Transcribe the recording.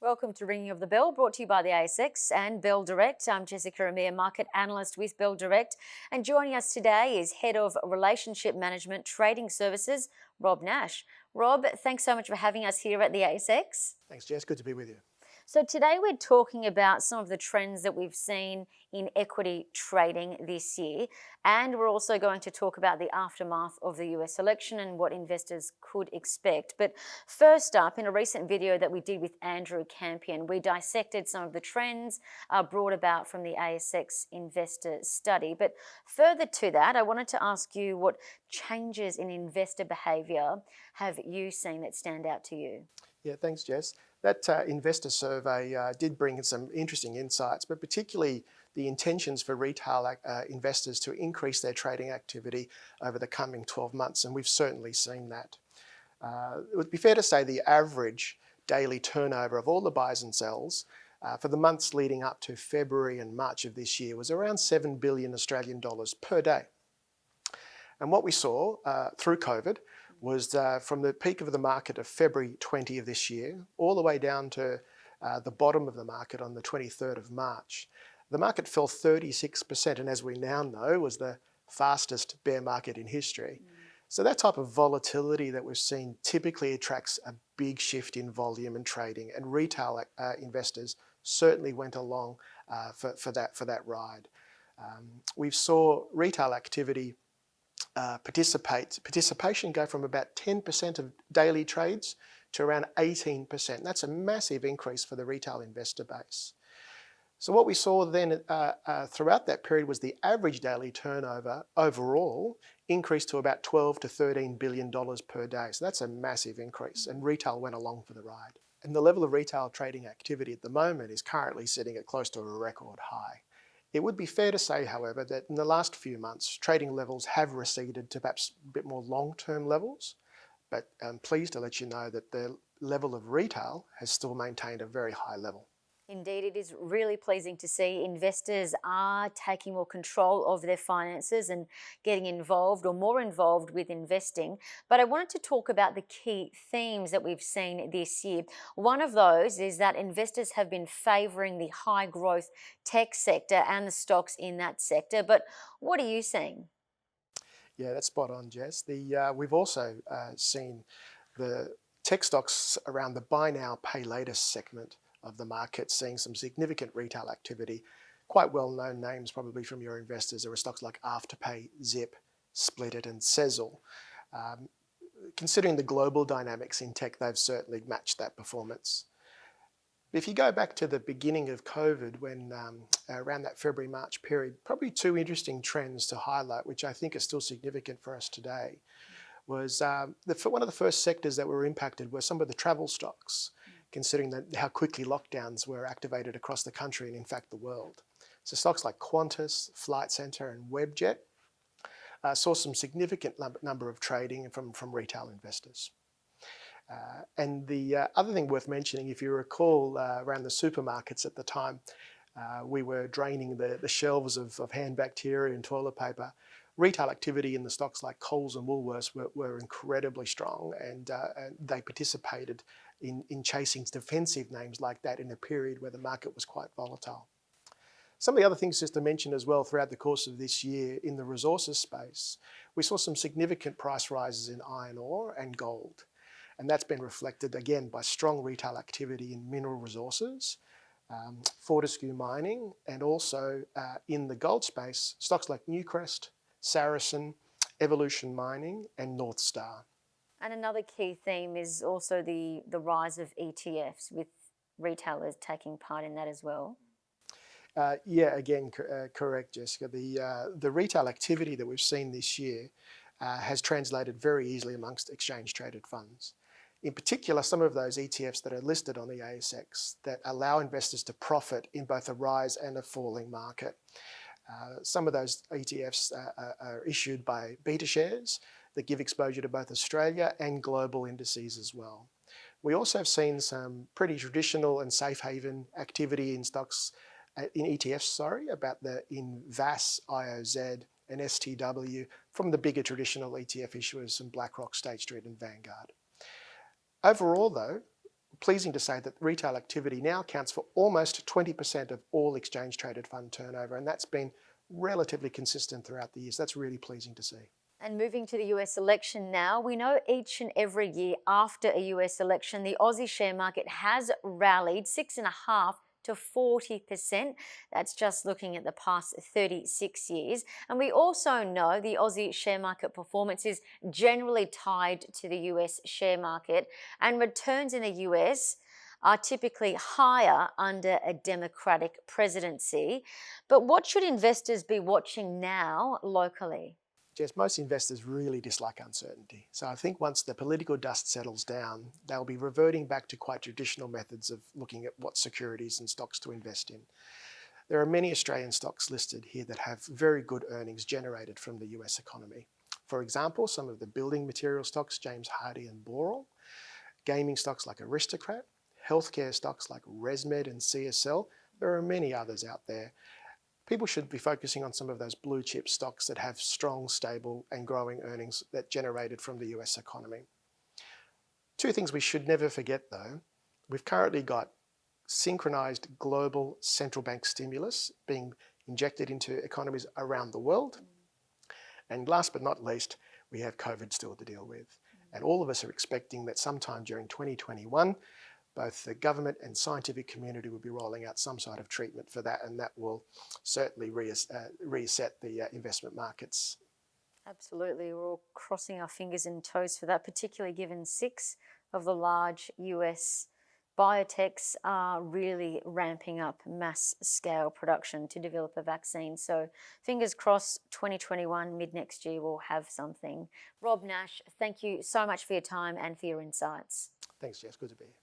Welcome to Ringing of the Bell, brought to you by the ASX and Bell Direct. I'm Jessica Amir, market analyst with Bell Direct, and joining us today is Head of Relationship Management Trading Services, Rob Nash. Rob, thanks so much for having us here at the ASX. Thanks, Jess. Good to be with you. So today we're talking about some of the trends that we've seen in equity trading this year, and we're also going to talk about the aftermath of the US election and what investors could expect. But first up, in a recent video that we did with Andrew Campion, we dissected some of the trends brought about from the ASX investor study. But further to that, I wanted to ask you what changes in investor behaviour have you seen that stand out to you? Yeah, thanks, Jess. That investor survey did bring in some interesting insights, but particularly the intentions for retail investors to increase their trading activity over the coming 12 months, and we've certainly seen that. It would be fair to say the average daily turnover of all the buys and sells for the months leading up to February and March of this year was around 7 billion Australian dollars per day. And what we saw through COVID was from the peak of the market of February 20 of this year, all the way down to the bottom of the market on the 23rd of March. The market fell 36%, and as we now know, was the fastest bear market in history. So that type of volatility that we've seen typically attracts a big shift in volume and trading, and retail investors certainly went along for that ride. We saw retail activity participation go from about 10% of daily trades to around 18%. That's a massive increase for the retail investor base. So what we saw then throughout that period was the average daily turnover overall increased to about 12 to $13 billion per day. So that's a massive increase, and retail went along for the ride. And the level of retail trading activity at the moment is currently sitting at close to a record high. It would be fair to say, however, that in the last few months, trading levels have receded to perhaps a bit more long-term levels, but I'm pleased to let you know that the level of retail has still maintained a very high level. Indeed, it is really pleasing to see investors are taking more control of their finances and getting involved or more involved with investing. But I wanted to talk about the key themes that we've seen this year. One of those is that investors have been favouring the high growth tech sector and the stocks in that sector. But what are you seeing? Yeah, that's spot on, Jess. We've also seen the tech stocks around the buy now, pay later segment of the market seeing some significant retail activity. Quite well-known names probably from your investors. There are stocks like Afterpay, Zip, Splitit and Sezzle. Considering the global dynamics in tech, they've certainly matched that performance. If you go back to the beginning of COVID, when around that February-March period, probably two interesting trends to highlight, which I think are still significant for us today, was one of the first sectors that were impacted were some of the travel stocks, considering how quickly lockdowns were activated across the country and in fact the world. So stocks like Qantas, Flight Centre and Webjet saw some significant number of trading from retail investors. And the other thing worth mentioning, if you recall, around the supermarkets at the time, we were draining the shelves of hand bacteria and toilet paper. Retail activity in the stocks like Coles and Woolworths were incredibly strong, and they participated in chasing defensive names like that in a period where the market was quite volatile. Some of the other things just to mention as well throughout the course of this year in the resources space, we saw some significant price rises in iron ore and gold. And that's been reflected again by strong retail activity in mineral resources, Fortescue Mining, and also in the gold space, stocks like Newcrest, Saracen, Evolution Mining and North Star. And another key theme is also the rise of ETFs, with retailers taking part in that as well. Yeah, again, correct, Jessica. The retail activity that we've seen this year has translated very easily amongst exchange-traded funds. In particular, some of those ETFs that are listed on the ASX that allow investors to profit in both a rise and a falling market. Some of those ETFs are issued by beta shares that give exposure to both Australia and global indices as well. We also have seen some pretty traditional and safe haven activity in stocks, in ETFs, in VAS, IOZ and STW from the bigger traditional ETF issuers from BlackRock, State Street and Vanguard. Overall though, pleasing to say that retail activity now accounts for almost 20% of all exchange-traded fund turnover, and that's been relatively consistent throughout the years. That's really pleasing to see. And moving to the US election now, we know each and every year after a US election, the Aussie share market has rallied 6.5% to 40%. That's just looking at the past 36 years. And we also know the Aussie share market performance is generally tied to the US share market, and returns in the US are typically higher under a Democratic presidency. But what should investors be watching now locally? Jess, most investors really dislike uncertainty. So I think once the political dust settles down, they'll be reverting back to quite traditional methods of looking at what securities and stocks to invest in. There are many Australian stocks listed here that have very good earnings generated from the US economy. For example, some of the building material stocks, James Hardie and Boral, gaming stocks like Aristocrat, healthcare stocks like ResMed and CSL. There are many others out there. People should be focusing on some of those blue chip stocks that have strong, stable and growing earnings that generated from the US economy. Two things we should never forget though. We've currently got synchronised global central bank stimulus being injected into economies around the world. And last but not least, we have COVID still to deal with. And all of us are expecting that sometime during 2021, both the government and scientific community will be rolling out some sort of treatment for that, and that will certainly reset the investment markets. Absolutely. We're all crossing our fingers and toes for that, particularly given 6 of the large US biotechs are really ramping up mass scale production to develop a vaccine. So fingers crossed 2021, mid next year, we'll have something. Rob Nash, thank you so much for your time and for your insights. Thanks, Jess. Good to be here.